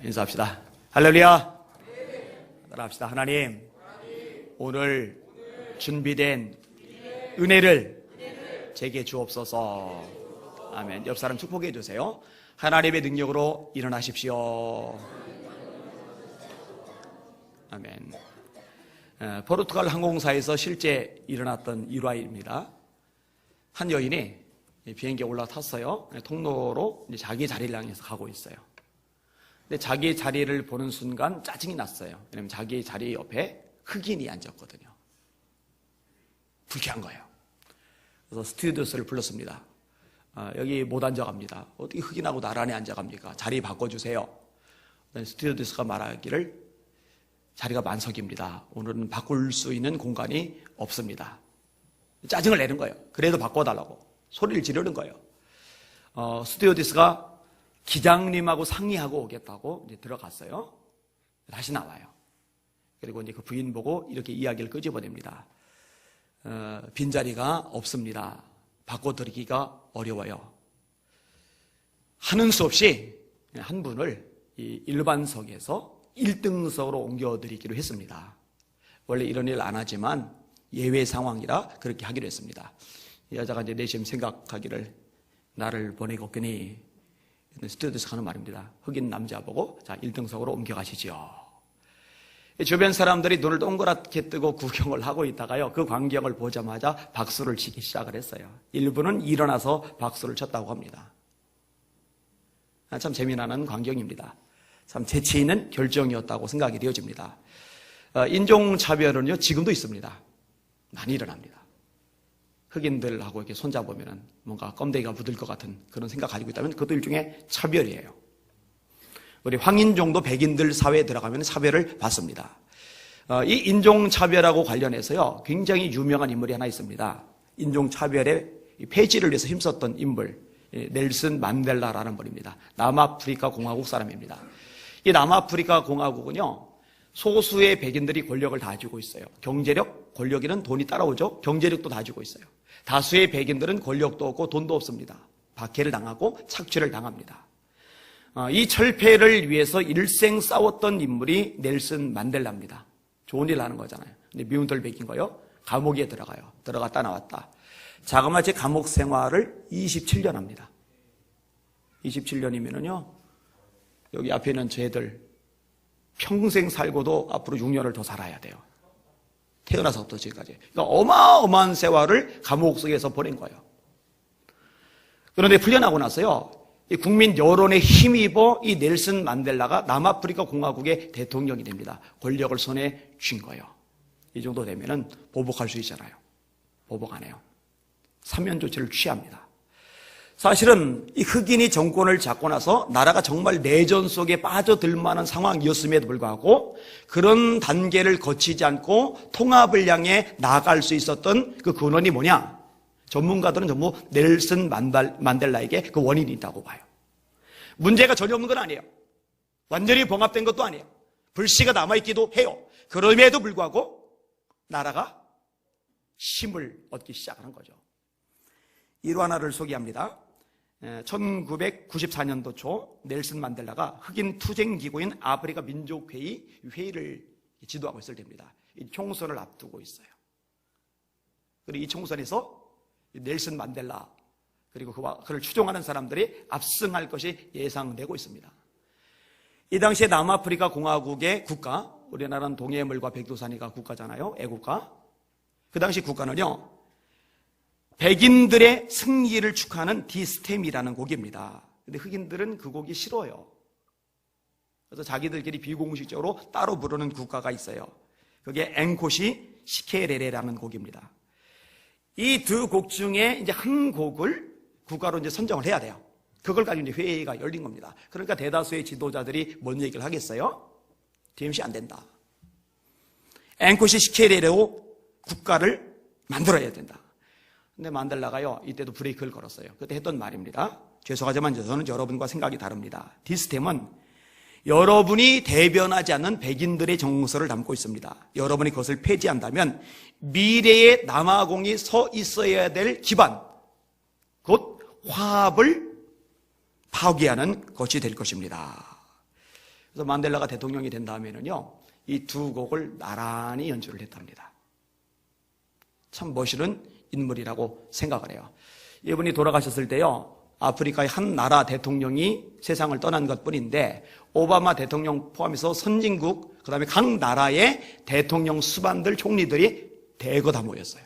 인사합시다. 할렐루야. 따라합시다. 하나님, 오늘 준비된 은혜를 제게 주옵소서. 아멘. 옆 사람 축복해 주세요. 하나님의 능력으로 일어나십시오. 아멘. 포르투갈 항공사에서 실제 일어났던 일화입니다. 한 여인이 비행기에 올라탔어요. 통로로 자기 자리를 향해서 가고 있어요. 근데 자기 자리를 보는 순간 짜증이 났어요. 왜냐면 자기 자리 옆에 흑인이 앉았거든요. 불쾌한 거예요. 그래서 스튜어디스를 불렀습니다. 여기 못 앉아갑니다. 어떻게 흑인하고 나란히 앉아갑니까? 자리 바꿔주세요. 스튜어디스가 말하기를 자리가 만석입니다. 오늘은 바꿀 수 있는 공간이 없습니다. 짜증을 내는 거예요. 그래도 바꿔달라고 소리를 지르는 거예요. 스튜어디스가 기장님하고 상의하고 오겠다고 이제 들어갔어요. 다시 나와요. 그리고 이제 그 부인 보고 이렇게 이야기를 끄집어냅니다. 빈자리가 없습니다. 바꿔드리기가 어려워요. 하는 수 없이 한 분을 이 일반석에서 1등석으로 옮겨드리기로 했습니다. 원래 이런 일 안 하지만 예외 상황이라 그렇게 하기로 했습니다. 이 여자가 이제 내심 생각하기를 나를 보내겠거니 스튜어디스가 하는 말입니다. 흑인 남자 보고 자 1등석으로 옮겨가시죠. 주변 사람들이 눈을 동그랗게 뜨고 구경을 하고 있다가요, 그 광경을 보자마자 박수를 치기 시작을 했어요. 일부는 일어나서 박수를 쳤다고 합니다. 참 재미나는 광경입니다. 참 재치 있는 결정이었다고 생각이 되어집니다. 인종차별은요 지금도 있습니다. 많이 일어납니다. 흑인들하고 이렇게 손잡으면 뭔가 껌데기가 묻을 것 같은 그런 생각 가지고 있다면 그것도 일종의 차별이에요. 우리 황인종도 백인들 사회에 들어가면 차별을 받습니다. 이 인종차별하고 관련해서요 굉장히 유명한 인물이 하나 있습니다. 인종차별의 폐지를 위해서 힘썼던 인물, 넬슨 만델라라는 분입니다. 남아프리카 공화국 사람입니다. 이 남아프리카 공화국은요 소수의 백인들이 권력을 다 쥐고 있어요. 경제력, 권력에는 돈이 따라오죠. 경제력도 다 쥐고 있어요. 다수의 백인들은 권력도 없고 돈도 없습니다. 박해를 당하고 착취를 당합니다. 이 철폐를 위해서 일생 싸웠던 인물이 넬슨 만델라입니다. 좋은 일 하는 거잖아요. 근데 미운털 백인 거요. 감옥에 들어가요. 들어갔다 나왔다. 자그마치 감옥 생활을 27년 합니다. 27년이면은요 여기 앞에 있는 저희들 평생 살고도 앞으로 6년을 더 살아야 돼요. 태어나서부터 지금까지. 그러니까 어마어마한 세월을 감옥 속에서 보낸 거예요. 그런데 풀려나고 나서요, 이 국민 여론에 힘입어 이 넬슨 만델라가 남아프리카 공화국의 대통령이 됩니다. 권력을 손에 쥔 거예요. 이 정도 되면은 보복할 수 있잖아요. 보복 안 해요. 사면 조치를 취합니다. 사실은 이 흑인이 정권을 잡고 나서 나라가 정말 내전 속에 빠져들 만한 상황이었음에도 불구하고 그런 단계를 거치지 않고 통합을 향해 나아갈 수 있었던 그 근원이 뭐냐? 전문가들은 전부 넬슨 만델라에게 그 원인이 있다고 봐요. 문제가 전혀 없는 건 아니에요. 완전히 봉합된 것도 아니에요. 불씨가 남아있기도 해요. 그럼에도 불구하고 나라가 힘을 얻기 시작하는 거죠. 일화를 소개합니다. 1994년도 초 넬슨 만델라가 흑인 투쟁기구인 아프리카 민족회의 회의를 지도하고 있을 때입니다. 이 총선을 앞두고 있어요. 그리고 이 총선에서 넬슨 만델라 그리고 그를 추종하는 사람들이 압승할 것이 예상되고 있습니다. 이 당시에 남아프리카 공화국의 국가, 우리나라는 동해물과 백두산이가 국가잖아요. 애국가. 그 당시 국가는요 백인들의 승리를 축하하는 디스템이라는 곡입니다. 근데 흑인들은 그 곡이 싫어요. 그래서 자기들끼리 비공식적으로 따로 부르는 국가가 있어요. 그게 앵코시 시케레레라는 곡입니다. 이 두 곡 중에 이제 한 곡을 국가로 이제 선정을 해야 돼요. 그걸 가지고 이제 회의가 열린 겁니다. 그러니까 대다수의 지도자들이 뭔 얘기를 하겠어요? DMC 안 된다. 앵코시 시케레레로 국가를 만들어야 된다. 근데 만델라가요 이때도 브레이크를 걸었어요. 그때 했던 말입니다. 죄송하지만 저는 여러분과 생각이 다릅니다. 디스템은 여러분이 대변하지 않는 백인들의 정서를 담고 있습니다. 여러분이 그것을 폐지한다면 미래의 남아공이 서 있어야 될 기반, 곧 화합을 파괴하는 것이 될 것입니다. 그래서 만델라가 대통령이 된 다음에는요, 이 두 곡을 나란히 연주를 했답니다. 참 멋있는 인물이라고 생각을 해요. 이분이 돌아가셨을 때요, 아프리카의 한 나라 대통령이 세상을 떠난 것뿐인데 오바마 대통령 포함해서 선진국, 그 다음에 각 나라의 대통령 수반들, 총리들이 대거 다 모였어요.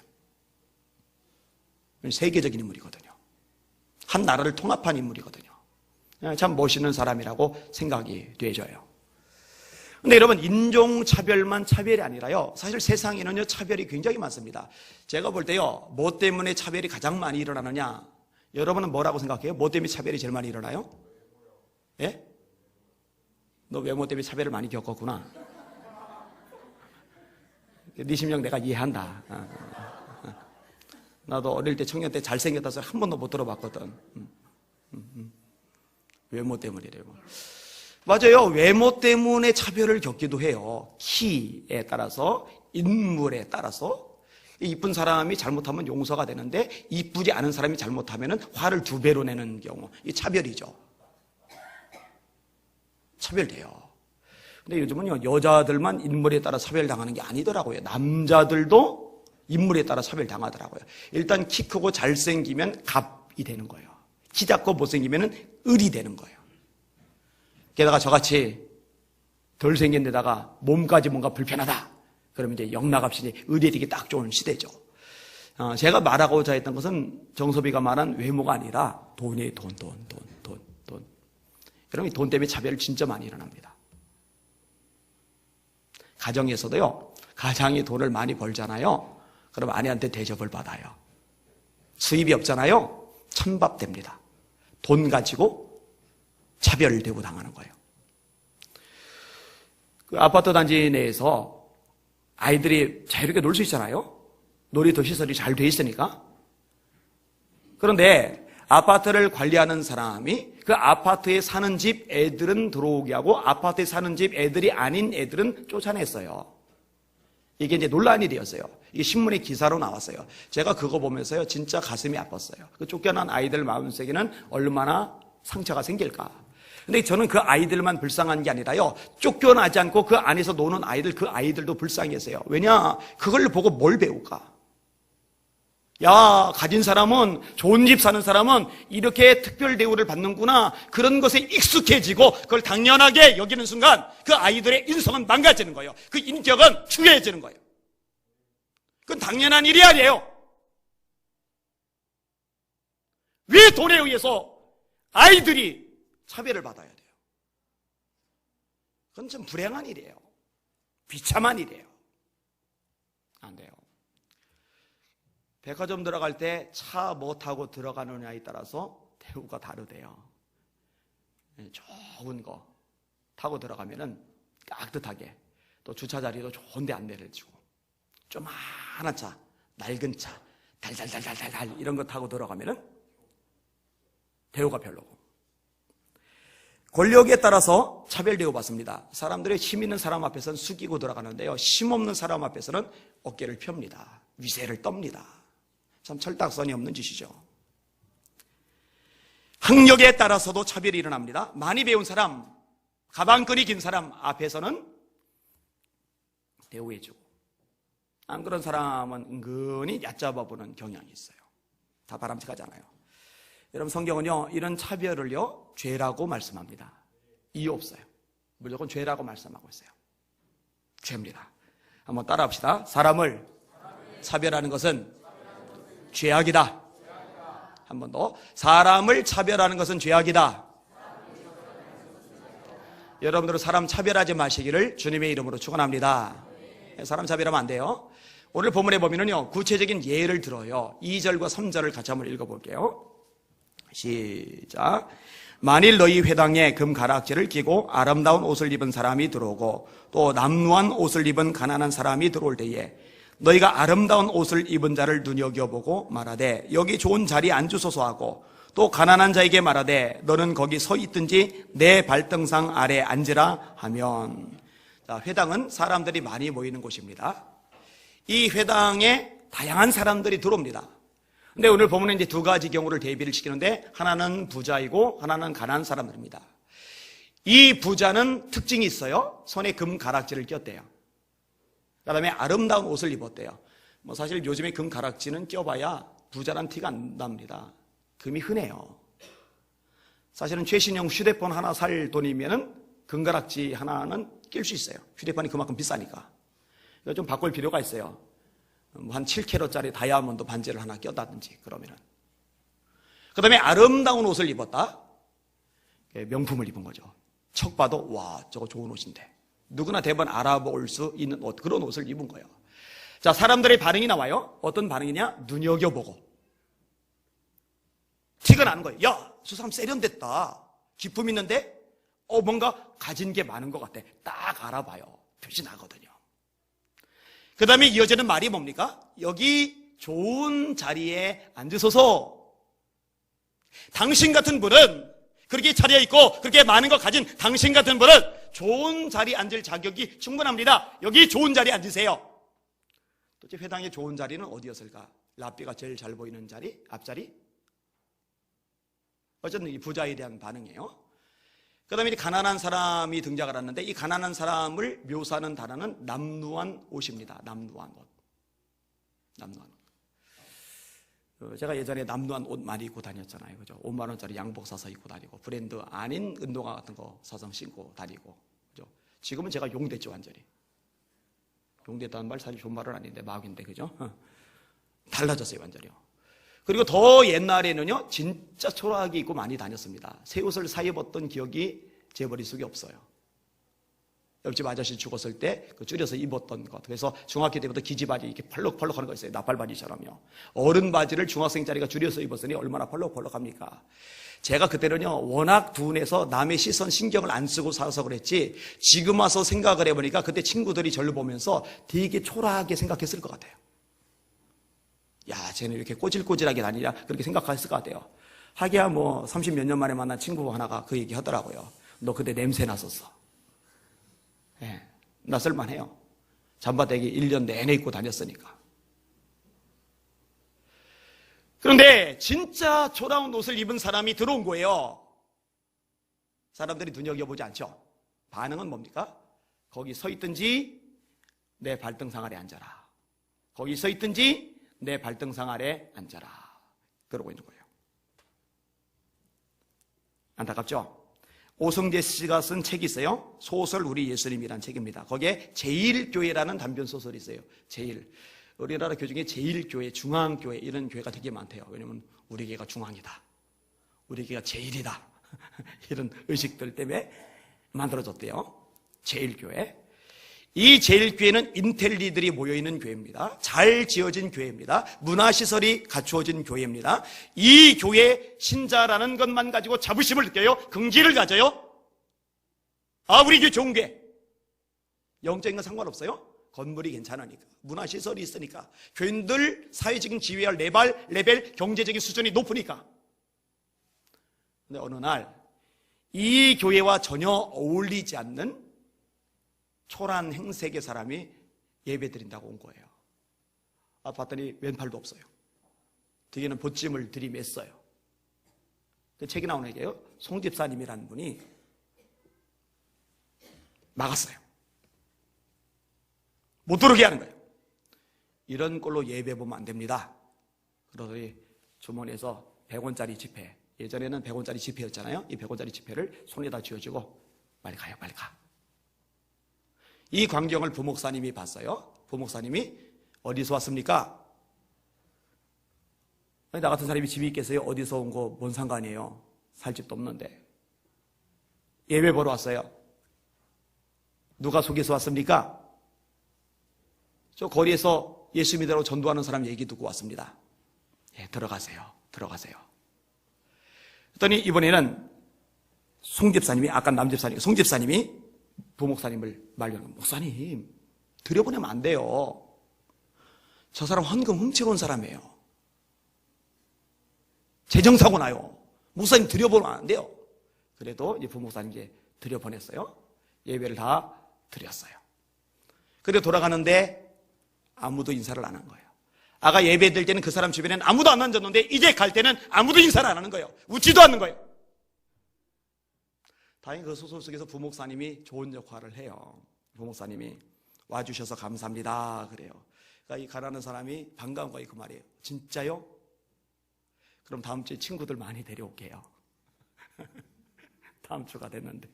세계적인 인물이거든요. 한 나라를 통합한 인물이거든요. 참 멋있는 사람이라고 생각이 되져요. 근데 여러분, 인종차별만 차별이 아니라요, 사실 세상에는요, 차별이 굉장히 많습니다. 제가 볼 때요, 뭐 때문에 차별이 가장 많이 일어나느냐? 여러분은 뭐라고 생각해요? 뭐 때문에 차별이 제일 많이 일어나요? 예? 너 외모 때문에 차별을 많이 겪었구나. 네 심령 내가 이해한다. 나도 어릴 때 청년 때 잘생겼다 소리 한 번도 못 들어봤거든. 외모 때문이래요. 맞아요. 외모 때문에 차별을 겪기도 해요. 키에 따라서, 인물에 따라서. 이쁜 사람이 잘못하면 용서가 되는데 이쁘지 않은 사람이 잘못하면 화를 2배로 내는 경우, 이 차별이죠. 차별돼요. 근데 요즘은요, 여자들만 인물에 따라 차별당하는 게 아니더라고요. 남자들도 인물에 따라 차별당하더라고요. 일단 키 크고 잘생기면 갑이 되는 거예요. 키 작고 못생기면 을이 되는 거예요. 게다가 저같이 덜 생긴 데다가 몸까지 뭔가 불편하다, 그러면 이제 영락없이 을이 되기 딱 좋은 시대죠. 제가 말하고자 했던 것은 정섭이가 말한 외모가 아니라 돈이에요. 돈. 여러분, 돈 때문에 차별이 진짜 많이 일어납니다. 가정에서도요, 가장이 돈을 많이 벌잖아요. 그럼 아내한테 대접을 받아요. 수입이 없잖아요. 찬밥됩니다. 돈 가지고 차별되고 당하는 거예요. 그 아파트 단지 내에서 아이들이 자유롭게 놀 수 있잖아요. 놀이터 시설이 잘 돼 있으니까. 그런데 아파트를 관리하는 사람이 그 아파트에 사는 집 애들은 들어오게 하고 아파트에 사는 집 애들이 아닌 애들은 쫓아냈어요. 이게 이제 논란이 되었어요. 이게 신문에 기사로 나왔어요. 제가 그거 보면서요, 진짜 가슴이 아팠어요. 그 쫓겨난 아이들 마음속에는 얼마나 상처가 생길까. 근데 저는 그 아이들만 불쌍한 게 아니라요, 쫓겨나지 않고 그 안에서 노는 아이들, 그 아이들도 불쌍했어요. 왜냐? 그걸 보고 뭘 배울까? 야, 가진 사람은, 좋은 집 사는 사람은 이렇게 특별 대우를 받는구나. 그런 것에 익숙해지고 그걸 당연하게 여기는 순간 그 아이들의 인성은 망가지는 거예요. 그 인격은 추해지는 거예요. 그건 당연한 일이 아니에요. 왜 돈에 의해서 아이들이 차별을 받아야 돼요? 그건 좀 불행한 일이에요. 비참한 일이에요. 안 돼요. 백화점 들어갈 때 차 뭐 타고 들어가느냐에 따라서 대우가 다르대요. 좋은 거 타고 들어가면은 깍듯하게, 또 주차 자리도 좋은 데 안내를 해주고, 조그마한 차, 낡은 차, 달달달달달 이런 거 타고 들어가면은 대우가 별로고, 권력에 따라서 차별 대우받습니다. 사람들의 힘 있는 사람 앞에서는 숙이고 들어가는데요, 힘 없는 사람 앞에서는 어깨를 펴니다. 위세를 떱니다. 참 철딱선이 없는 짓이죠. 학력에 따라서도 차별이 일어납니다. 많이 배운 사람, 가방끈이 긴 사람 앞에서는 대우해주고, 안 그런 사람은 은근히 얕잡아보는 경향이 있어요. 다 바람직하잖아요. 여러분, 성경은요, 이런 차별을요, 죄라고 말씀합니다. 이유 없어요. 무조건 죄라고 말씀하고 있어요. 죄입니다. 한번 따라합시다. 사람을 차별하는 것은 죄악이다. 한 번 더. 사람을 차별하는 것은 죄악이다. 여러분들은 사람 차별하지 마시기를 주님의 이름으로 축원합니다. 사람 차별하면 안 돼요. 오늘 본문에 보면은요, 구체적인 예를 들어요. 2절과 3절을 같이 한번 읽어볼게요. 시작. 만일 너희 회당에 금가락지를 끼고 아름다운 옷을 입은 사람이 들어오고 또 남루한 옷을 입은 가난한 사람이 들어올 때에 너희가 아름다운 옷을 입은 자를 눈여겨보고 말하되 여기 좋은 자리에 앉으소서 하고 또 가난한 자에게 말하되 너는 거기 서 있든지 내 발등상 아래 앉으라 하면, 자, 회당은 사람들이 많이 모이는 곳입니다. 이 회당에 다양한 사람들이 들어옵니다. 근데 오늘 보면 이제 두 가지 경우를 대비를 시키는데, 하나는 부자이고 하나는 가난한 사람들입니다. 이 부자는 특징이 있어요. 손에 금 가락지를 꼈대요. 그 다음에 아름다운 옷을 입었대요. 뭐 사실 요즘에 금 가락지는 껴봐야 부자란 티가 안 납니다. 금이 흔해요. 사실은 최신형 휴대폰 하나 살 돈이면은 금가락지 하나는 낄 수 있어요. 휴대폰이 그만큼 비싸니까. 이거 좀 바꿀 필요가 있어요. 한 7캐럿짜리 다이아몬드 반지를 하나 꼈다든지 그러면은. 그 다음에 아름다운 옷을 입었다. 명품을 입은 거죠. 척 봐도 와 저거 좋은 옷인데 누구나 대번 알아볼 수 있는 옷, 그런 옷을 입은 거예요. 자, 사람들의 반응이 나와요. 어떤 반응이냐? 눈여겨보고 티가 나는 거예요. 야, 저 사람 세련됐다. 기품 있는데 뭔가 가진 게 많은 것 같아. 딱 알아봐요. 표시 나거든요. 그 다음에 이어지는 말이 뭡니까? 여기 좋은 자리에 앉으소서. 당신 같은 분은, 그렇게 차려입고 그렇게 많은 거 가진 당신 같은 분은 좋은 자리에 앉을 자격이 충분합니다. 여기 좋은 자리에 앉으세요. 도대체 회당의 좋은 자리는 어디였을까? 랍비가 제일 잘 보이는 자리? 앞자리? 어쨌든 이 부자에 대한 반응이에요. 그 다음에 가난한 사람이 등장을 하는데, 이 가난한 사람을 묘사하는 단어는 남루한 옷입니다. 남루한 옷. 남루한 옷. 제가 예전에 남루한 옷 많이 입고 다녔잖아요. 그죠? 5만 원짜리 양복 사서 입고 다니고, 브랜드 아닌 운동화 같은 거 사서 신고 다니고. 그죠? 지금은 제가 용됐죠, 완전히. 용됐다는 말 사실 좋은 말은 아닌데, 막인데, 그죠? 달라졌어요, 완전히요. 그리고 더 옛날에는요, 진짜 초라하게 입고 많이 다녔습니다. 새 옷을 사 입었던 기억이 제 머릿속에 없어요. 옆집 아저씨 죽었을 때 그 줄여서 입었던 것. 그래서 중학교 때부터 기지바지 이렇게 펄럭펄럭 하는 거 있어요. 나팔바지처럼요. 어른 바지를 중학생짜리가 줄여서 입었으니 얼마나 펄럭펄럭합니까? 제가 그때는요, 워낙 둔해서 남의 시선 신경을 안 쓰고 살아서 그랬지, 지금 와서 생각을 해보니까 그때 친구들이 저를 보면서 되게 초라하게 생각했을 것 같아요. 야, 쟤는 이렇게 꼬질꼬질하게 다니냐, 그렇게 생각했을 것 같아요. 하기야 뭐 30몇 년 만에 만난 친구 하나가 그 얘기 하더라고요. 너 그때 냄새 났었어. 예, 낯설만해요. 잠바대기 1년 내내 입고 다녔으니까. 그런데 진짜 초라한 옷을 입은 사람이 들어온 거예요. 사람들이 눈여겨보지 않죠. 반응은 뭡니까? 거기 서 있든지 내 발등상 아래 앉아라. 거기 서 있든지 내 발등상 아래 앉아라. 그러고 있는 거예요. 안타깝죠? 오성재 씨가 쓴 책이 있어요. 소설 우리 예수님이라는 책입니다. 거기에 제일교회라는 단편 소설이 있어요. 제일. 우리나라 교중에 제일교회, 중앙교회 이런 교회가 되게 많대요. 왜냐하면 우리 교회가 중앙이다. 우리 교회가 제일이다. 이런 의식들 때문에 만들어졌대요. 제일교회. 이 제일교회는 인텔리들이 모여있는 교회입니다. 잘 지어진 교회입니다. 문화시설이 갖추어진 교회입니다. 이 교회 신자라는 것만 가지고 자부심을 느껴요. 긍지를 가져요. 아, 우리 교회 좋은 교회. 영적인 건 상관없어요. 건물이 괜찮으니까, 문화시설이 있으니까, 교인들 사회적인 지위와 레벨, 경제적인 수준이 높으니까. 근데 어느 날 이 교회와 전혀 어울리지 않는 초라한 행색의 사람이 예배 드린다고 온 거예요. 봤더니 왼팔도 없어요. 뒤에는 보찜을 들이맸어요. 그 책이 나오는 게요, 송 집사님이라는 분이 막았어요. 못 들어오게 하는 거예요. 이런 꼴로 예배 보면 안 됩니다. 그러더니 주머니에서 100원짜리 지폐, 예전에는 100원짜리 지폐였잖아요. 이 100원짜리 지폐를 손에다 쥐어주고 빨리 가요, 빨리 가. 이 광경을 부목사님이 봤어요. 부목사님이 어디서 왔습니까? 나 같은 사람이 집이 있겠어요? 어디서 온 거 뭔 상관이에요? 살 집도 없는데. 예배 보러 왔어요. 누가 속여서 왔습니까? 저 거리에서 예수 믿으라고 전도하는 사람 얘기 듣고 왔습니다. 예, 들어가세요. 들어가세요. 그랬더니 이번에는 송 집사님이, 아까 남 집사님, 송 집사님이 부목사님을 말려는, 목사님, 들여보내면 안 돼요. 저 사람 헌금 훔치러 온 사람이에요. 재정사고 나요. 목사님 들여보내면 안 돼요. 그래도 이 부목사님께 들여보냈어요. 예배를 다 드렸어요. 그래 돌아가는데 아무도 인사를 안 한 거예요. 아까 예배 드릴 때는 그 사람 주변에는 아무도 안 앉았는데 이제 갈 때는 아무도 인사를 안 하는 거예요. 웃지도 않는 거예요. 다행히 그 소설 속에서 부목사님이 좋은 역할을 해요. 부목사님이 와주셔서 감사합니다 그래요. 그러니까 이 가라는 사람이 반가운 거예요. 그 말이에요. 진짜요? 그럼 다음 주에 친구들 많이 데려올게요. 다음 주가 됐는데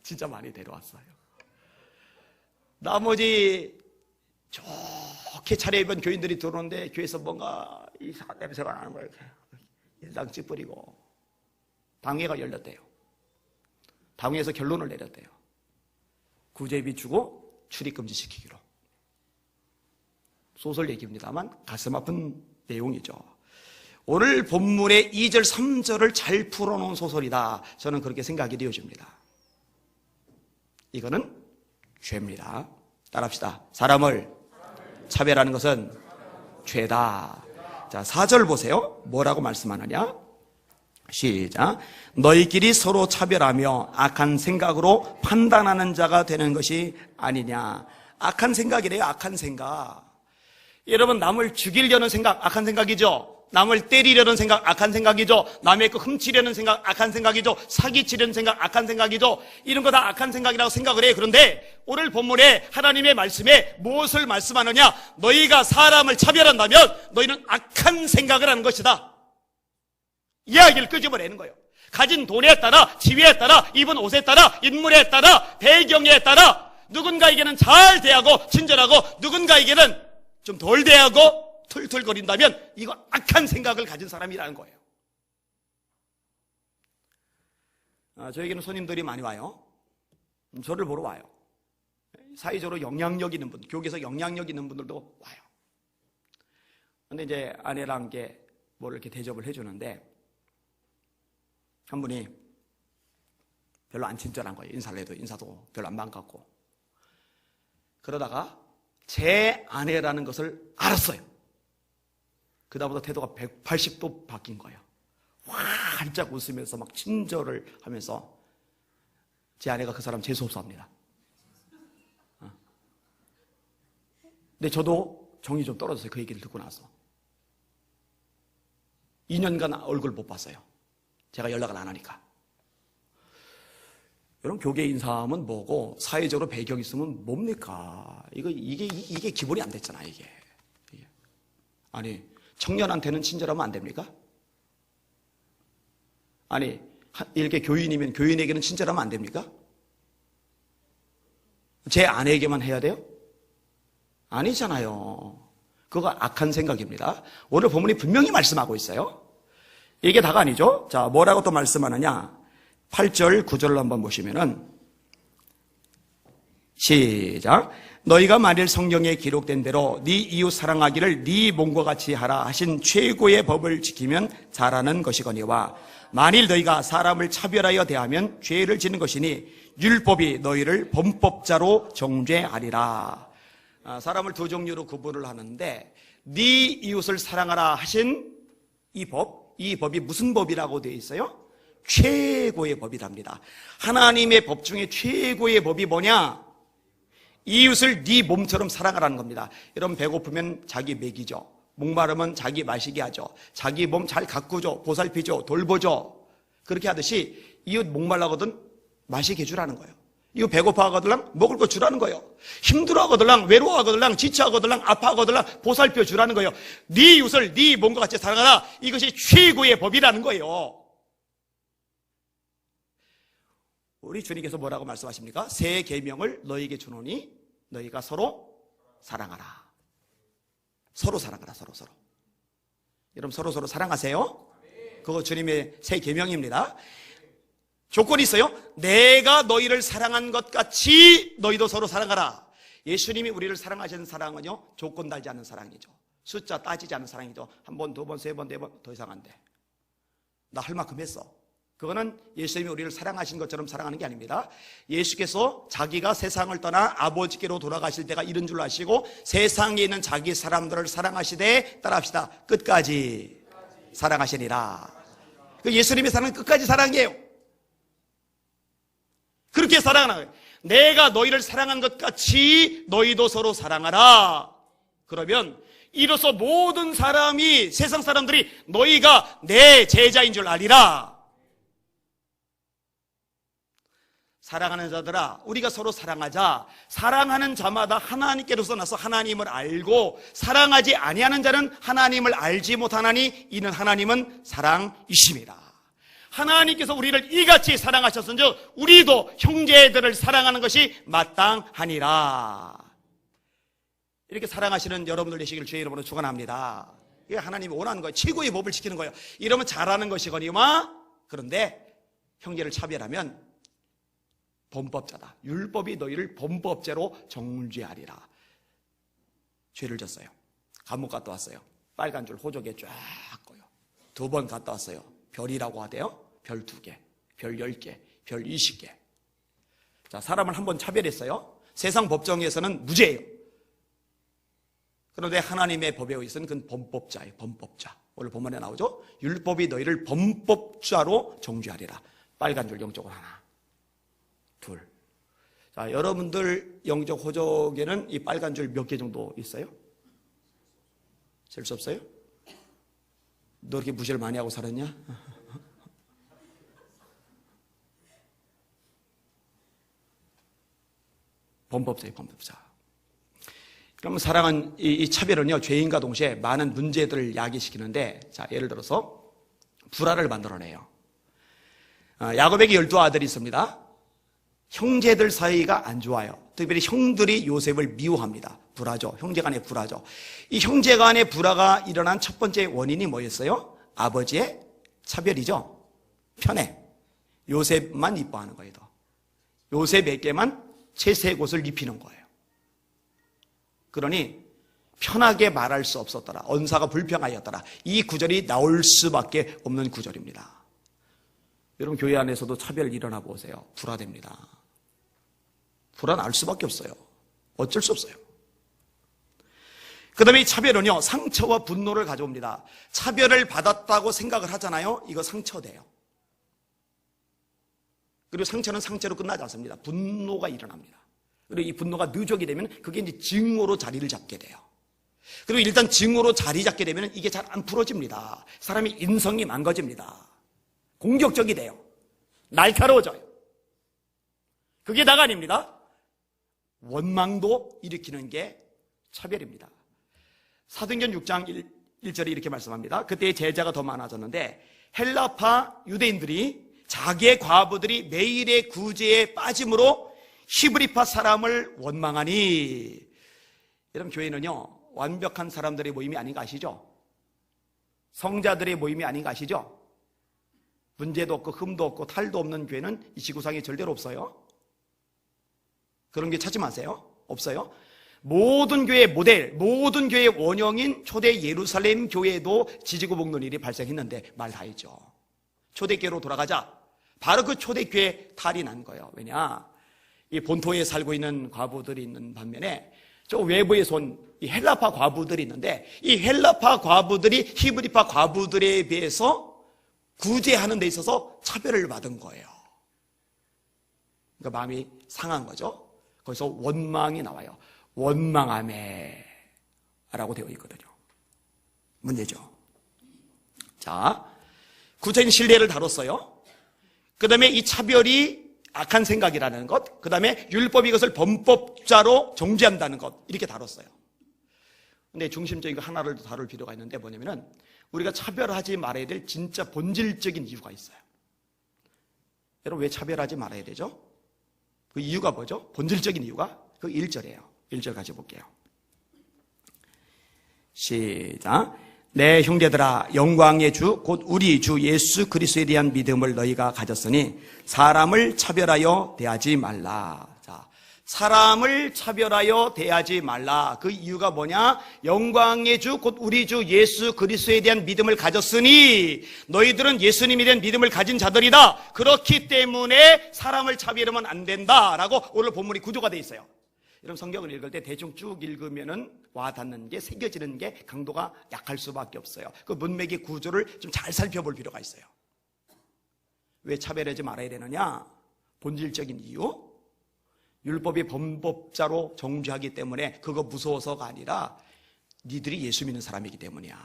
진짜 많이 데려왔어요. 나머지 좋게 차려입은 교인들이 들어오는데 교회에서 뭔가 이상한 냄새가 나는 거예요. 일당 찌푸리고 당회가 열렸대요. 당회에서 결론을 내렸대요. 구제비 주고 출입금지 시키기로. 소설 얘기입니다만 가슴 아픈 내용이죠. 오늘 본문의 2절 3절을 잘 풀어놓은 소설이다. 저는 그렇게 생각이 되어집니다. 이거는 죄입니다. 따라합시다. 사람을 차별하는 것은 죄다. 자, 4절 보세요. 뭐라고 말씀하느냐? 시작. 너희끼리 서로 차별하며 악한 생각으로 판단하는 자가 되는 것이 아니냐. 악한 생각이래요. 악한 생각. 여러분, 남을 죽이려는 생각 악한 생각이죠. 남을 때리려는 생각 악한 생각이죠. 남의 거 훔치려는 생각 악한 생각이죠. 사기치려는 생각 악한 생각이죠. 이런 거 다 악한 생각이라고 생각을 해요. 그런데 오늘 본문에 하나님의 말씀에 무엇을 말씀하느냐? 너희가 사람을 차별한다면 너희는 악한 생각을 하는 것이다. 이야기를 끄집어내는 거예요. 가진 돈에 따라, 지위에 따라, 입은 옷에 따라, 인물에 따라, 배경에 따라 누군가에게는 잘 대하고 친절하고 누군가에게는 좀 덜 대하고 툴툴거린다면 이거 악한 생각을 가진 사람이라는 거예요. 저에게는 손님들이 많이 와요. 저를 보러 와요. 사회적으로 영향력 있는 분, 교육에서 영향력 있는 분들도 와요. 근데 이제 아내랑 이렇게 뭘 이렇게 대접을 해주는데 한 분이 별로 안 친절한 거예요. 인사를 해도 인사도 별로 안 반갑고. 그러다가 제 아내라는 것을 알았어요. 그다음부터 태도가 180도 바뀐 거예요. 활짝 웃으면서 막 친절을 하면서 제 아내가 그 사람 재수없어합니다. 근데 저도 정이 좀 떨어졌어요. 그 얘기를 듣고 나서. 2년간 얼굴 못 봤어요. 제가 연락을 안 하니까. 여러분, 교계 인사하면 뭐고 사회적으로 배경 있으면 뭡니까? 이게 기본이 안 됐잖아, 이게. 아니, 청년한테는 친절하면 안 됩니까? 아니, 이렇게 교인이면 교인에게는 친절하면 안 됩니까? 제 아내에게만 해야 돼요? 아니잖아요. 그거 악한 생각입니다. 오늘 본문이 분명히 말씀하고 있어요. 이게 다가 아니죠. 자, 뭐라고 또 말씀하느냐? 8절, 9절을 한번 보시면은 시작. 너희가 만일 성경에 기록된 대로 네 이웃 사랑하기를 네 몸과 같이 하라 하신 최고의 법을 지키면 잘하는 것이거니와 만일 너희가 사람을 차별하여 대하면 죄를 지는 것이니 율법이 너희를 범법자로 정죄하리라. 사람을 두 종류로 구분을 하는데 네 이웃을 사랑하라 하신 이 법이 무슨 법이라고 되어 있어요? 최고의 법이랍니다. 하나님의 법 중에 최고의 법이 뭐냐? 이웃을 네 몸처럼 사랑하라는 겁니다. 여러분, 배고프면 자기 먹이죠. 목마르면 자기 마시게 하죠. 자기 몸 잘 가꾸죠. 보살피죠. 돌보죠. 그렇게 하듯이 이웃 목말라거든 마시게 해주라는 거예요. 이거 배고파하거들랑 먹을 거 주라는 거예요. 힘들어하거들랑 외로워하거들랑 지쳐하거들랑 아파하거들랑 보살펴 주라는 거예요. 네 이웃을 네 몸과 같이 사랑하라. 이것이 최고의 법이라는 거예요. 우리 주님께서 뭐라고 말씀하십니까? 새 계명을 너희에게 주노니 너희가 서로 사랑하라. 서로 사랑하라. 서로. 여러분, 서로 사랑하세요. 그거 주님의 새 계명입니다. 조건이 있어요. 내가 너희를 사랑한 것 같이 너희도 서로 사랑하라. 예수님이 우리를 사랑하시는 사랑은요, 조건 달지 않는 사랑이죠. 숫자 따지지 않는 사랑이죠. 한 번, 두 번, 세 번, 네 번 더 이상 안 돼. 나 할 만큼 했어. 그거는 예수님이 우리를 사랑하신 것처럼 사랑하는 게 아닙니다. 예수께서 자기가 세상을 떠나 아버지께로 돌아가실 때가 이른 줄 아시고 세상에 있는 자기 사람들을 사랑하시되 따라합시다. 끝까지 사랑하시니라. 그 예수님의 사랑은 끝까지 사랑이에요. 그렇게 사랑하는 거예요. 내가 너희를 사랑한 것 같이 너희도 서로 사랑하라. 그러면 이로써 모든 사람이, 세상 사람들이 너희가 내 제자인 줄 알리라. 사랑하는 자들아, 우리가 서로 사랑하자. 사랑하는 자마다 하나님께로서 나서 하나님을 알고, 사랑하지 아니하는 자는 하나님을 알지 못하나니 이는 하나님은 사랑이심이라. 하나님께서 우리를 이같이 사랑하셨은즉 우리도 형제들을 사랑하는 것이 마땅하니라. 이렇게 사랑하시는 여러분들 되시기를 주의 이름으로 축원합니다. 이게 하나님이 원하는 거예요. 최고의 법을 지키는 거예요. 이러면 잘하는 것이거니와, 그런데 형제를 차별하면 범법자다. 율법이 너희를 범법죄로 정죄하리라. 죄를 졌어요. 감옥 갔다 왔어요. 빨간 줄 호적에 쫙 꺼요. 2번 갔다 왔어요. 별이라고 하대요. 별 2개, 별 10개, 별 20개. 자, 사람을 한번 차별했어요. 세상 법정에서는 무죄예요. 그런데 하나님의 법에 의해서는 그건 범법자예요. 범법자. 오늘 본문에 나오죠. 율법이 너희를 범법자로 정죄하리라. 빨간 줄 영적으로 하나, 둘. 자, 여러분들 영적 호적에는 이 빨간 줄 몇 개 정도 있어요? 셀 수 없어요? 너 이렇게 무시를 많이 하고 살았냐? 범법자예요, 범법자. 그러면 사랑은 이 차별은요, 죄인과 동시에 많은 문제들을 야기시키는데, 자, 예를 들어서 불화를 만들어내요. 야곱에게 12아들이 있습니다. 형제들 사이가 안 좋아요. 특별히 형들이 요셉을 미워합니다. 불화죠. 형제간의 불화죠. 이 형제간의 불화가 일어난 첫 번째 원인이 뭐였어요? 아버지의 차별이죠. 편애. 요셉만 이뻐하는 거예요. 요셉에게만 채색 옷을 입히는 거예요. 그러니 편하게 말할 수 없었더라. 언사가 불평하였더라. 이 구절이 나올 수밖에 없는 구절입니다. 여러분, 교회 안에서도 차별이 일어나 보세요. 불화됩니다. 불화날 수밖에 없어요. 어쩔 수 없어요. 그 다음에 이 차별은요, 상처와 분노를 가져옵니다. 차별을 받았다고 생각을 하잖아요. 이거 상처돼요. 그리고 상처는 상처로 끝나지 않습니다. 분노가 일어납니다. 그리고 이 분노가 누적이 되면 그게 이제 증오로 자리를 잡게 돼요. 그리고 일단 증오로 자리 잡게 되면 이게 잘 안 풀어집니다. 사람이 인성이 망가집니다. 공격적이 돼요. 날카로워져요. 그게 다가 아닙니다. 원망도 일으키는 게 차별입니다. 사도행전 6장 1절에 이렇게 말씀합니다. 그때 제자가 더 많아졌는데 헬라파 유대인들이 자기의 과부들이 매일의 구제에 빠짐으로 히브리파 사람을 원망하니, 여러분, 교회는요 완벽한 사람들의 모임이 아닌 거 아시죠? 성자들의 모임이 아닌 거 아시죠? 문제도 없고 흠도 없고 탈도 없는 교회는 이 지구상에 절대로 없어요. 그런 게 찾지 마세요. 없어요. 모든 교회의 모델, 모든 교회의 원형인 초대 예루살렘 교회에도 지지고 볶는 일이 발생했는데 말 다 했죠. 초대교회로 돌아가자. 바로 그 초대교회에 탈이 난 거예요. 왜냐? 이 본토에 살고 있는 과부들이 있는 반면에 저 외부에서 온 이 헬라파 과부들이 있는데, 이 헬라파 과부들이 히브리파 과부들에 비해서 구제하는 데 있어서 차별을 받은 거예요. 그러니까 마음이 상한 거죠. 거기서 원망이 나와요. 원망하매 라고 되어 있거든요. 문제죠. 자, 구체적인 신뢰를 다뤘어요. 그 다음에 이 차별이 악한 생각이라는 것, 그 다음에 율법이 이것을 범법자로 정죄한다는 것, 이렇게 다뤘어요. 근데 중심적인 거 하나를 더 다룰 필요가 있는데 뭐냐면은 우리가 차별하지 말아야 될 진짜 본질적인 이유가 있어요. 여러분, 왜 차별하지 말아야 되죠? 그 이유가 뭐죠? 본질적인 이유가 그 1절이에요. 1절 같이 볼게요. 시작. 내 형제들아, 영광의 주 곧 우리 주 예수 그리스도에 대한 믿음을 너희가 가졌으니 사람을 차별하여 대하지 말라. 자, 사람을 차별하여 대하지 말라. 그 이유가 뭐냐? 영광의 주 곧 우리 주 예수 그리스도에 대한 믿음을 가졌으니 너희들은 예수님에 대한 믿음을 가진 자들이다. 그렇기 때문에 사람을 차별하면 안 된다라고 오늘 본문이 구조가 되어 있어요. 여러분, 성경을 읽을 때 대충 쭉 읽으면은 와닿는 게, 새겨지는 게 강도가 약할 수밖에 없어요. 그 문맥의 구조를 좀 잘 살펴볼 필요가 있어요. 왜 차별하지 말아야 되느냐? 본질적인 이유? 율법이 범법자로 정죄하기 때문에 그거 무서워서가 아니라 니들이 예수 믿는 사람이기 때문이야.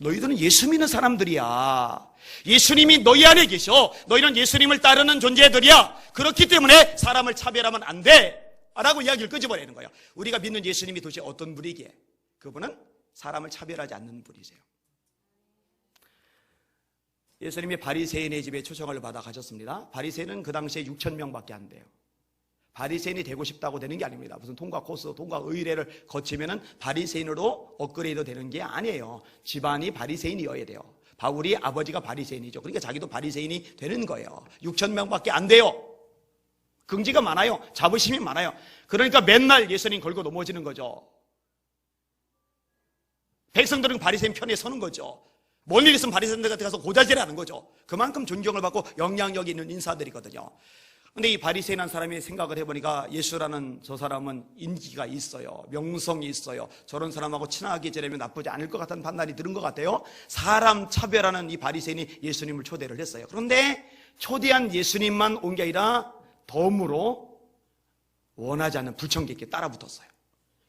너희들은 예수 믿는 사람들이야. 예수님이 너희 안에 계셔. 너희는 예수님을 따르는 존재들이야. 그렇기 때문에 사람을 차별하면 안 돼 라고 이야기를 끄집어내는 거예요. 우리가 믿는 예수님이 도대체 어떤 분이기에? 그분은 사람을 차별하지 않는 분이세요. 예수님이 바리새인의 집에 초청을 받아 가셨습니다. 바리새인은 그 당시에 6,000명밖에 안 돼요. 바리새인이 되고 싶다고 되는 게 아닙니다. 무슨 통과 코스, 통과 의례를 거치면은 바리새인으로 업그레이드 되는 게 아니에요. 집안이 바리새인이어야 돼요. 바울이 아버지가 바리새인이죠. 그러니까 자기도 바리새인이 되는 거예요. 6,000명밖에 안 돼요. 긍지가 많아요. 자부심이 많아요. 그러니까 맨날 예수님 걸고 넘어지는 거죠. 백성들은 바리새인 편에 서는 거죠. 뭔 일 있으면 바리새인들한테 가서 고자질하는 거죠. 그만큼 존경을 받고 영향력이 있는 인사들이거든요. 근데 이 바리새인한 사람이 생각을 해보니까 예수라는 저 사람은 인기가 있어요. 명성이 있어요. 저런 사람하고 친하게 지내면 나쁘지 않을 것 같다는 판단이 드는 것 같아요. 사람 차별하는 이 바리새인이 예수님을 초대를 했어요. 그런데 초대한 예수님만 온 게 아니라 덤으로 원하지 않는 불청객이 따라 붙었어요.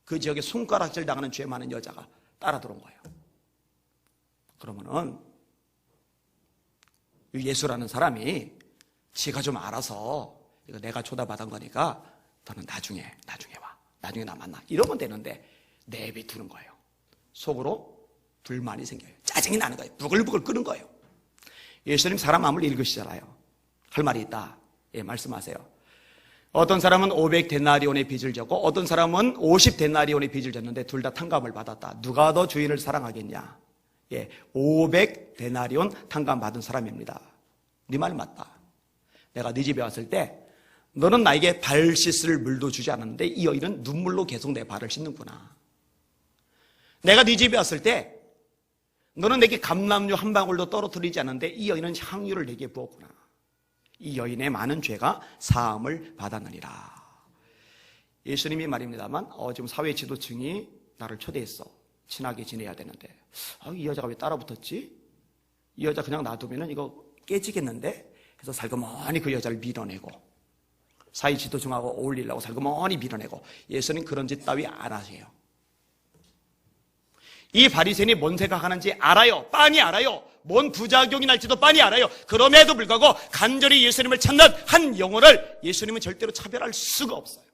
그 지역에 손가락질 당하는 죄 많은 여자가 따라 들어온 거예요. 그러면은 예수라는 사람이 지가 좀 알아서 이거 내가 초대받은 거니까 너는 나중에 와. 나중에 나 만나. 이러면 되는데 내비두는 거예요. 속으로 불만이 생겨요. 짜증이 나는 거예요. 부글부글 끓는 거예요. 예수님 사람 마음을 읽으시잖아요. 할 말이 있다. 예, 말씀하세요. 어떤 사람은 500데나리온의 빚을 졌고 어떤 사람은 50데나리온의 빚을 졌는데 둘 다 탕감을 받았다. 누가 더 주인을 사랑하겠냐? 예, 500데나리온 탕감 받은 사람입니다. 네 말 맞다. 내가 네 집에 왔을 때 너는 나에게 발 씻을 물도 주지 않았는데 이 여인은 눈물로 계속 내 발을 씻는구나. 내가 네 집에 왔을 때 너는 내게 감람유 한 방울도 떨어뜨리지 않았는데 이 여인은 향유를 내게 부었구나. 이 여인의 많은 죄가 사함을 받았느니라. 예수님이 말입니다만 지금 사회 지도층이 나를 초대했어. 친하게 지내야 되는데 이 여자가 왜 따라 붙었지? 이 여자 그냥 놔두면 이거 깨지겠는데? 그래서 살그머니 그 여자를 밀어내고 사회 지도층하고 어울리려고 살그머니 밀어내고 예수님 그런 짓 따위 안 하세요. 이 바리새인이 뭔 생각하는지 알아요. 빤히 알아요. 뭔 부작용이 날지도 빤히 알아요. 그럼에도 불구하고 간절히 예수님을 찾는 한 영혼을 예수님은 절대로 차별할 수가 없어요.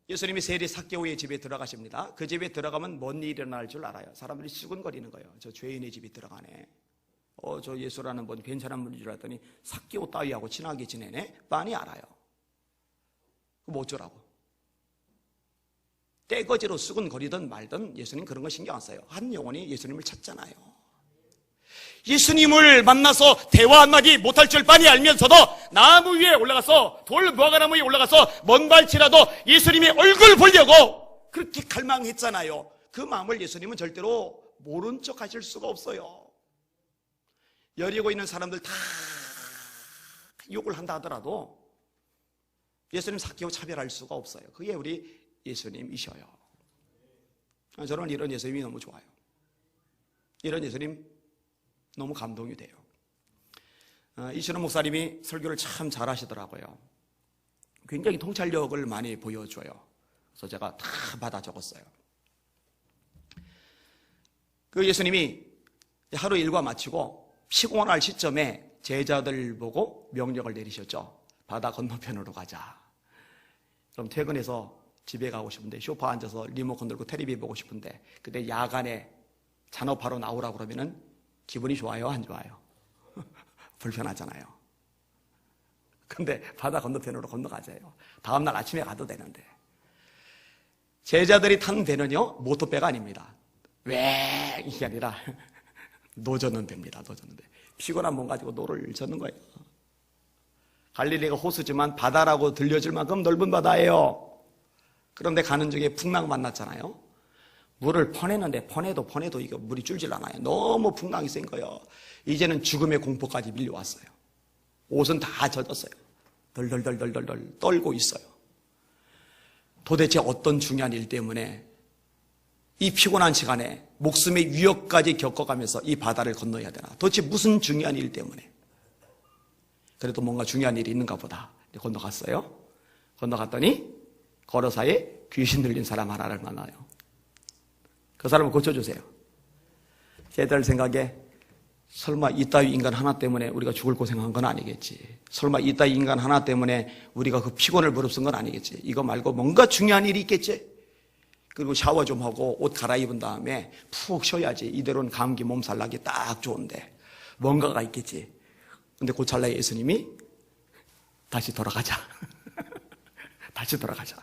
예수님이 세리 삭개오의 집에 들어가십니다. 그 집에 들어가면 뭔 일이 일어날 줄 알아요. 사람들이 수근거리는 거예요. 저 죄인의 집에 들어가네. 저 예수라는 분 괜찮은 분인 줄 알았더니 삭개오 따위하고 친하게 지내네. 빤히 알아요. 그럼 어쩌라고. 떼거지로 수근거리든 말든 예수님 그런 거 신경 안 써요. 한 영혼이 예수님을 찾잖아요. 예수님을 만나서 대화 한마디 못할 줄 빤히 알면서도 나무 위에 올라가서 돌무화과나무 위에 올라가서 먼 발치라도 예수님의 얼굴 보려고 그렇게 갈망했잖아요. 그 마음을 예수님은 절대로 모른 척 하실 수가 없어요. 여리고 있는 사람들 다 욕을 한다 하더라도 예수님 삭개오 차별할 수가 없어요. 그게 우리 예수님이셔요. 저는 이런 예수님이 너무 좋아요. 이런 예수님 너무 감동이 돼요. 이신호 목사님이 설교를 참 잘하시더라고요. 굉장히 통찰력을 많이 보여줘요. 그래서 제가 다 받아 적었어요. 그 예수님이 하루 일과 마치고 피곤할 시점에 제자들 보고 명령을 내리셨죠. 바다 건너편으로 가자. 그럼 퇴근해서 집에 가고 싶은데 소파 앉아서 리모컨 들고 텔레비 보고 싶은데 그때 야간에 잔업하러 나오라고 그러면은 기분이 좋아요? 안 좋아요? 불편하잖아요. 근데 바다 건너편으로 건너가자요. 다음날 아침에 가도 되는데 제자들이 탄 배는요 모터배가 아닙니다. 왜 이게 아니라 노젓는 배입니다. 노젓는 배. 피곤한 몸 가지고 노를 젓는 거예요. 갈릴리가 호수지만 바다라고 들려질 만큼 넓은 바다예요. 그런데 가는 중에 풍랑 만났잖아요. 물을 퍼내는데 퍼내도 이거 물이 줄질 않아요. 너무 풍랑이 센 거예요. 이제는 죽음의 공포까지 밀려왔어요. 옷은 다 젖었어요. 덜덜덜덜덜 떨고 있어요. 도대체 어떤 중요한 일 때문에 이 피곤한 시간에 목숨의 위협까지 겪어가면서 이 바다를 건너야 되나? 도대체 무슨 중요한 일 때문에? 그래도 뭔가 중요한 일이 있는가 보다. 건너갔어요. 건너갔더니 걸어사이에 귀신 들린 사람 하나를 만나요. 그 사람을 고쳐주세요. 제들 생각에 설마 이따위 인간 하나 때문에 우리가 죽을 고생한 건 아니겠지. 설마 이따위 인간 하나 때문에 우리가 그 피곤을 무릅쓴 건 아니겠지. 이거 말고 뭔가 중요한 일이 있겠지. 그리고 샤워 좀 하고 옷 갈아입은 다음에 푹 쉬어야지. 이대로는 감기 몸살 나기 딱 좋은데 뭔가가 있겠지. 근데 그 찰나에 예수님이 다시 돌아가자. 다시 돌아가자.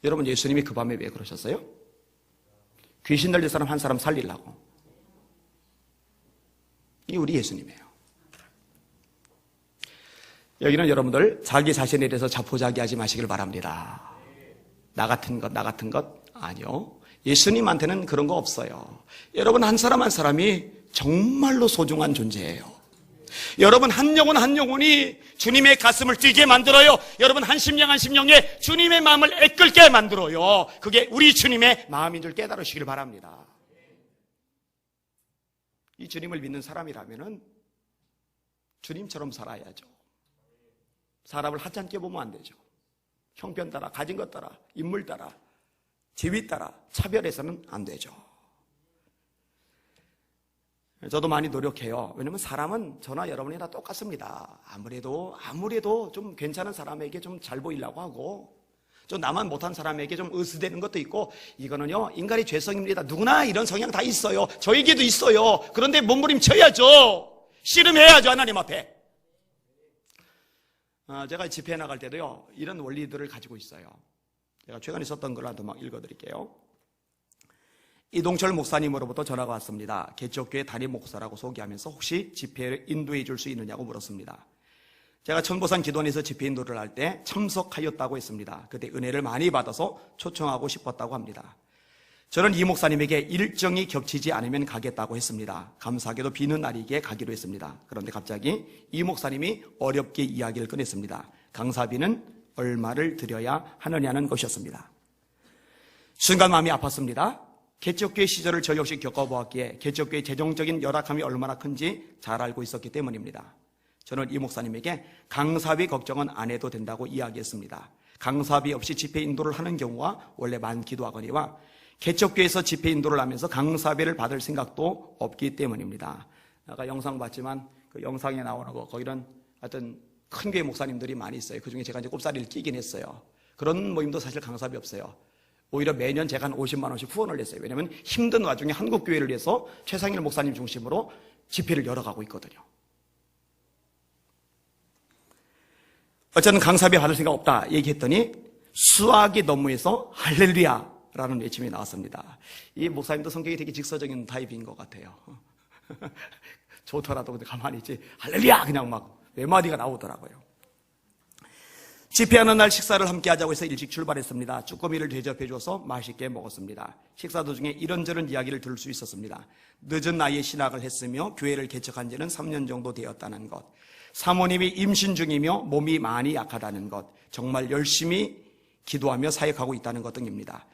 여러분, 예수님이 그 밤에 왜 그러셨어요? 귀신 들린 사람 한 사람 살리려고. 이 우리 예수님이에요. 여기는 여러분들 자기 자신에 대해서 자포자기하지 마시길 바랍니다. 나 같은 것 아니요. 예수님한테는 그런 거 없어요. 여러분 한 사람 한 사람이 정말로 소중한 존재예요. 여러분 한 영혼 한 영혼이 주님의 가슴을 뛰게 만들어요. 여러분 한 심령 한 심령에 주님의 마음을 애끓게 만들어요. 그게 우리 주님의 마음인 줄 깨달으시길 바랍니다. 이 주님을 믿는 사람이라면은 주님처럼 살아야죠. 사람을 하찮게 보면 안 되죠. 형편 따라, 가진 것 따라, 인물 따라, 지위 따라 차별해서는 안 되죠. 저도 많이 노력해요. 왜냐면 사람은 저나 여러분이나 똑같습니다. 아무래도 좀 괜찮은 사람에게 좀 잘 보이려고 하고, 좀 나만 못한 사람에게 좀 으스대는 것도 있고, 이거는요 인간의 죄성입니다. 누구나 이런 성향 다 있어요. 저에게도 있어요. 그런데 몸부림쳐야죠. 씨름해야죠, 하나님 앞에. 제가 집회에 나갈 때도요 이런 원리들을 가지고 있어요. 제가 최근에 썼던 걸 한번 막 읽어드릴게요. 이동철 목사님으로부터 전화가 왔습니다. 개척교회 담임 목사라고 소개하면서 혹시 집회를 인도해 줄 수 있느냐고 물었습니다. 제가 천보산 기도원에서 집회 인도를 할 때 참석하였다고 했습니다. 그때 은혜를 많이 받아서 초청하고 싶었다고 합니다. 저는 이 목사님에게 일정이 겹치지 않으면 가겠다고 했습니다. 감사하게도 비는 날이기에 가기로 했습니다. 그런데 갑자기 이 목사님이 어렵게 이야기를 꺼냈습니다. 강사비는 얼마를 드려야 하느냐는 것이었습니다. 순간 마음이 아팠습니다. 개척교회 시절을 저 역시 겪어보았기에 개척교회 재정적인 열악함이 얼마나 큰지 잘 알고 있었기 때문입니다. 저는 이 목사님에게 강사비 걱정은 안 해도 된다고 이야기했습니다. 강사비 없이 집회 인도를 하는 경우가 원래 많기도 하거니와 개척교회에서 집회 인도를 하면서 강사비를 받을 생각도 없기 때문입니다. 아까 영상 봤지만 그 영상에 나오는 거 거기는 하여튼 큰 교회 목사님들이 많이 있어요. 그중에 제가 이제 꼽사리를 끼긴 했어요. 그런 모임도 사실 강사비 없어요. 오히려 매년 제가 한 50만 원씩 후원을 했어요. 왜냐하면 힘든 와중에 한국교회를 위해서 최상일 목사님 중심으로 집회를 열어가고 있거든요. 어쨌든 강사비 받을 생각 없다 얘기했더니 수학이 너무해서 할렐루야 라는 외침이 나왔습니다. 이 목사님도 성격이 되게 직설적인 타입인 것 같아요. 좋더라도 근데 가만히 있지 할렐루야 그냥 막 외마디가 나오더라고요. 집회하는 날 식사를 함께 하자고 해서 일찍 출발했습니다. 쭈꾸미를 대접해 줘서 맛있게 먹었습니다. 식사 도중에 이런저런 이야기를 들을 수 있었습니다. 늦은 나이에 신학을 했으며 교회를 개척한 지는 3년 정도 되었다는 것, 사모님이 임신 중이며 몸이 많이 약하다는 것, 정말 열심히 기도하며 사역하고 있다는 것 등입니다.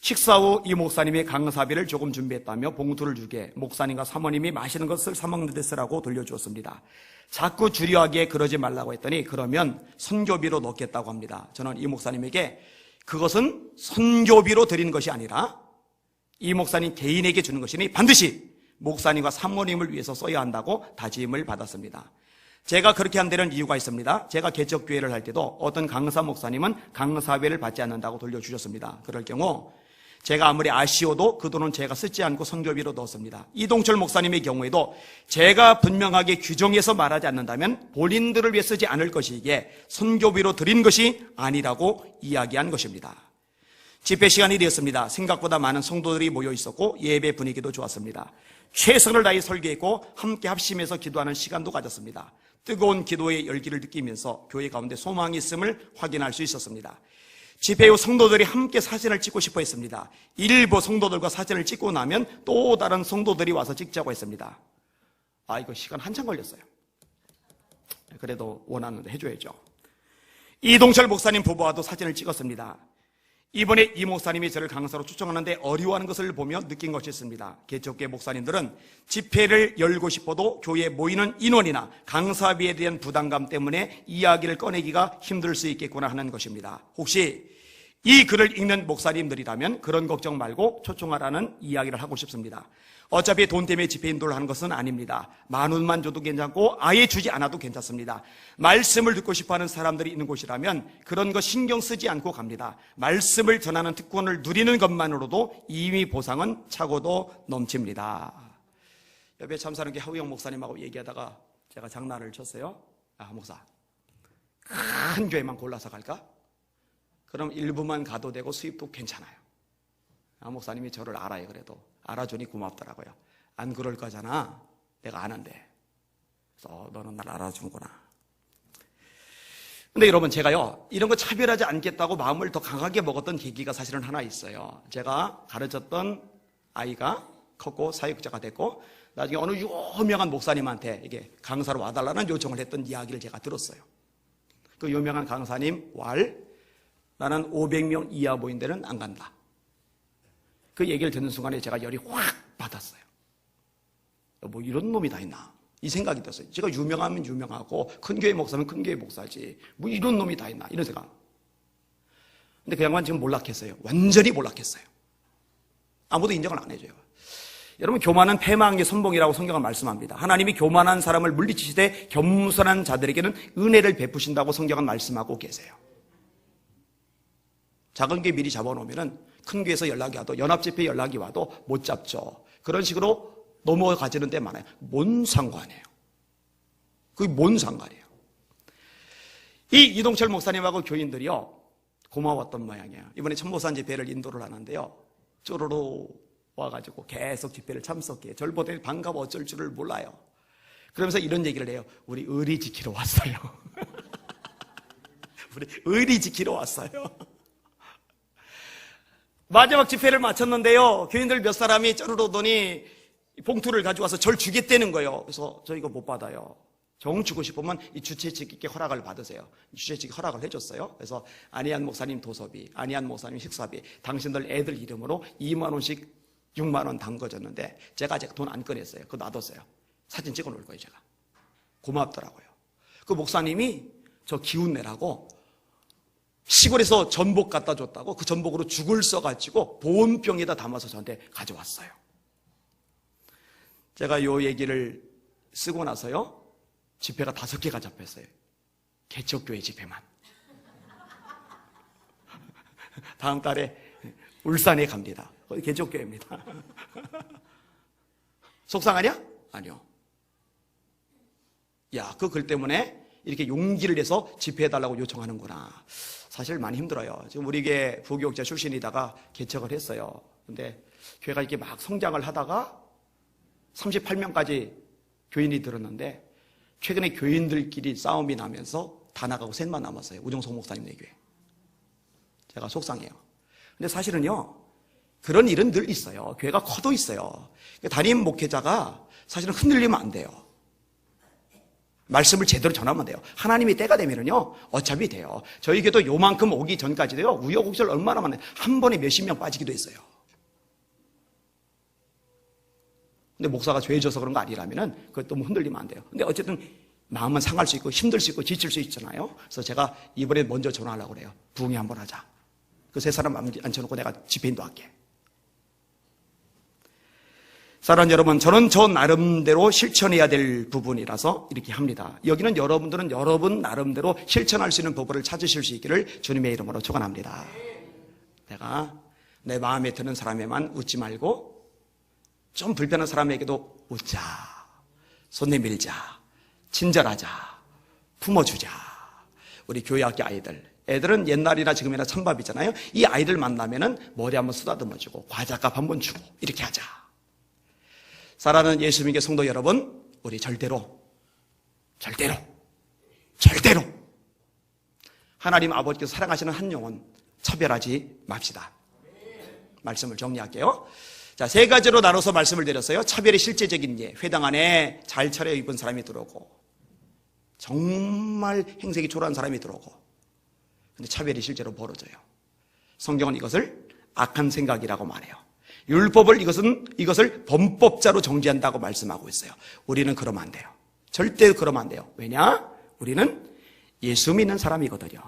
식사 후 이 목사님이 강사비를 조금 준비했다며 봉투를 주게 목사님과 사모님이 마시는 것을 사먹는 데 쓰라고 돌려주었습니다. 자꾸 주려하기에 그러지 말라고 했더니 그러면 선교비로 넣겠다고 합니다. 저는 이 목사님에게 그것은 선교비로 드리는 것이 아니라 이 목사님 개인에게 주는 것이니 반드시 목사님과 사모님을 위해서 써야 한다고 다짐을 받았습니다. 제가 그렇게 한 데는 이유가 있습니다. 제가 개척교회를 할 때도 어떤 강사 목사님은 강사비를 받지 않는다고 돌려주셨습니다. 그럴 경우 제가 아무리 아쉬워도 그 돈은 제가 쓰지 않고 선교비로 넣었습니다. 이동철 목사님의 경우에도 제가 분명하게 규정해서 말하지 않는다면 본인들을 위해 쓰지 않을 것이기에 선교비로 드린 것이 아니라고 이야기한 것입니다. 집회 시간이 되었습니다. 생각보다 많은 성도들이 모여 있었고 예배 분위기도 좋았습니다. 최선을 다해 설교했고 함께 합심해서 기도하는 시간도 가졌습니다. 뜨거운 기도의 열기를 느끼면서 교회 가운데 소망이 있음을 확인할 수 있었습니다. 집회 후 성도들이 함께 사진을 찍고 싶어 했습니다. 일부 성도들과 사진을 찍고 나면 또 다른 성도들이 와서 찍자고 했습니다. 이거 시간 한참 걸렸어요. 그래도 원하는데 해줘야죠. 이동철 목사님 부부와도 사진을 찍었습니다. 이번에 이 목사님이 저를 강사로 추천하는데 어려워하는 것을 보며 느낀 것이 있습니다. 개척교회 목사님들은 집회를 열고 싶어도 교회에 모이는 인원이나 강사비에 대한 부담감 때문에 이야기를 꺼내기가 힘들 수 있겠구나 하는 것입니다. 혹시 이 글을 읽는 목사님들이라면 그런 걱정 말고 초청하라는 이야기를 하고 싶습니다. 어차피 돈 때문에 집회 인도를 하는 것은 아닙니다. 10,000원만 줘도 괜찮고 아예 주지 않아도 괜찮습니다. 말씀을 듣고 싶어하는 사람들이 있는 곳이라면 그런 거 신경 쓰지 않고 갑니다. 말씀을 전하는 특권을 누리는 것만으로도 이미 보상은 차고도 넘칩니다. 옆에 참사는 게 하우영 목사님하고 얘기하다가 제가 장난을 쳤어요. 목사, 큰 교회만 골라서 갈까? 그럼 일부만 가도 되고 수입도 괜찮아요. 목사님이 저를 알아요. 그래도 알아주니 고맙더라고요. 안 그럴 거잖아. 내가 아는데. 그래서 너는 날 알아주는구나. 근데 여러분, 제가요 이런 거 차별하지 않겠다고 마음을 더 강하게 먹었던 계기가 사실은 하나 있어요. 제가 가르쳤던 아이가 컸고 사역자가 됐고 나중에 어느 유명한 목사님한테 이게 강사로 와달라는 요청을 했던 이야기를 제가 들었어요. 그 유명한 강사님 나는 500명 이하 모인 데는 안 간다. 그 얘기를 듣는 순간에 제가 열이 확 받았어요. 뭐 이런 놈이 다 있나 이 생각이 들었어요. 제가 유명하면 유명하고 큰 교회 목사면 큰 교회 목사지 뭐 이런 놈이 다 있나 이런 생각. 근데 그 양반 지금 몰락했어요. 완전히 몰락했어요. 아무도 인정을 안 해줘요. 여러분, 교만은 패망의 선봉이라고 성경은 말씀합니다. 하나님이 교만한 사람을 물리치시되 겸손한 자들에게는 은혜를 베푸신다고 성경은 말씀하고 계세요. 작은 교회 미리 잡아놓으면 큰 교회에서 연락이 와도 연합집회 연락이 와도 못 잡죠. 그런 식으로 넘어가지는 데 많아요. 뭔 상관이에요. 그게 뭔 상관이에요. 이 이동철 목사님하고 교인들이요 고마웠던 모양이에요. 이번에 천보산 집회를 인도를 하는데요 쪼로로 와가지고 계속 집회를 참석해요. 절 보더니 반가워 어쩔 줄을 몰라요. 그러면서 이런 얘기를 해요. 우리 의리 지키러 왔어요. 우리 의리 지키러 왔어요. 마지막 집회를 마쳤는데요 교인들 몇 사람이 쪼르르 오더니 봉투를 가져와서 절 주겠다는 거예요. 그래서 저 이거 못 받아요. 정 주고 싶으면 이 주최 측에 허락을 받으세요. 주최 측이 허락을 해줬어요. 그래서 안희안 목사님 도서비, 안희안 목사님 식사비, 당신들 애들 이름으로 2만 원씩 6만 원 담궈줬는데 제가 돈 안 꺼냈어요. 그거 놔뒀어요. 사진 찍어 놓을 거예요. 제가 고맙더라고요. 그 목사님이 저 기운 내라고 시골에서 전복 갖다 줬다고 그 전복으로 죽을 써가지고 보온병에다 담아서 저한테 가져왔어요. 제가 요 얘기를 쓰고 나서요 집회가 5개가 잡혔어요. 개척교회 집회만. 다음 달에 울산에 갑니다. 거기 개척교회입니다. 속상하냐? 아니요. 야, 그 글 때문에 이렇게 용기를 내서 집회해달라고 요청하는구나. 사실 많이 힘들어요. 지금 우리 교회 부교육자 출신이다가 개척을 했어요. 근데 교회가 이렇게 막 성장을 하다가 38명까지 교인이 들었는데 최근에 교인들끼리 싸움이 나면서 다 나가고 셋만 남았어요. 우정석 목사님네 교회. 제가 속상해요. 근데 사실은요 그런 일은 늘 있어요. 교회가 커도 있어요. 담임 목회자가 사실은 흔들리면 안 돼요. 말씀을 제대로 전하면 돼요. 하나님이 때가 되면은요 어차피 돼요. 저희 교회도 요만큼 오기 전까지도요 우여곡절 얼마나 많아요. 한 번에 몇십 명 빠지기도 했어요. 근데 목사가 죄져서 그런 거 아니라면은 그것 너무 흔들리면 안 돼요. 근데 어쨌든 마음은 상할 수 있고 힘들 수 있고 지칠 수 있잖아요. 그래서 제가 이번에 먼저 전화하려고 그래요. 부흥회 한번 하자. 그 세 사람 앉혀놓고 내가 집회인도 할게. 사랑하는 여러분, 저는 저 나름대로 실천해야 될 부분이라서 이렇게 합니다. 여기는 여러분들은 여러분 나름대로 실천할 수 있는 부분을 찾으실 수 있기를 주님의 이름으로 축원합니다. 내가 내 마음에 드는 사람에만 웃지 말고 좀 불편한 사람에게도 웃자, 손 내밀자, 친절하자, 품어주자. 우리 교회학교 애들은 옛날이나 지금이나 찬밥이잖아요. 이 아이들 만나면은 머리 한번 쓰다듬어주고 과자값 한번 주고 이렇게 하자. 사랑하는 예수님의 성도 여러분, 우리 절대로 하나님 아버지께서 사랑하시는 한 영혼 차별하지 맙시다. 말씀을 정리할게요. 자, 3가지로 나눠서 말씀을 드렸어요. 차별의 실제적인 예, 회당 안에 잘 차려입은 사람이 들어오고 정말 행색이 초라한 사람이 들어오고, 근데 차별이 실제로 벌어져요. 성경은 이것을 악한 생각이라고 말해요. 율법을 이것을 범법자로 정지한다고 말씀하고 있어요. 우리는 그러면 안 돼요. 절대 그러면 안 돼요. 왜냐? 우리는 예수 믿는 사람이거든요.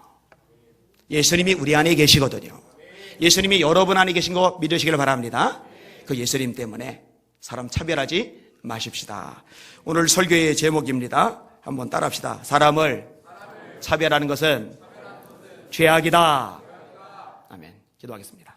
예수님이 우리 안에 계시거든요. 예수님이 여러분 안에 계신 거 믿으시길 바랍니다. 그 예수님 때문에 사람 차별하지 마십시다. 오늘 설교의 제목입니다. 한번 따라합시다. 사람을 차별하는 것은 죄악이다. 아멘. 기도하겠습니다.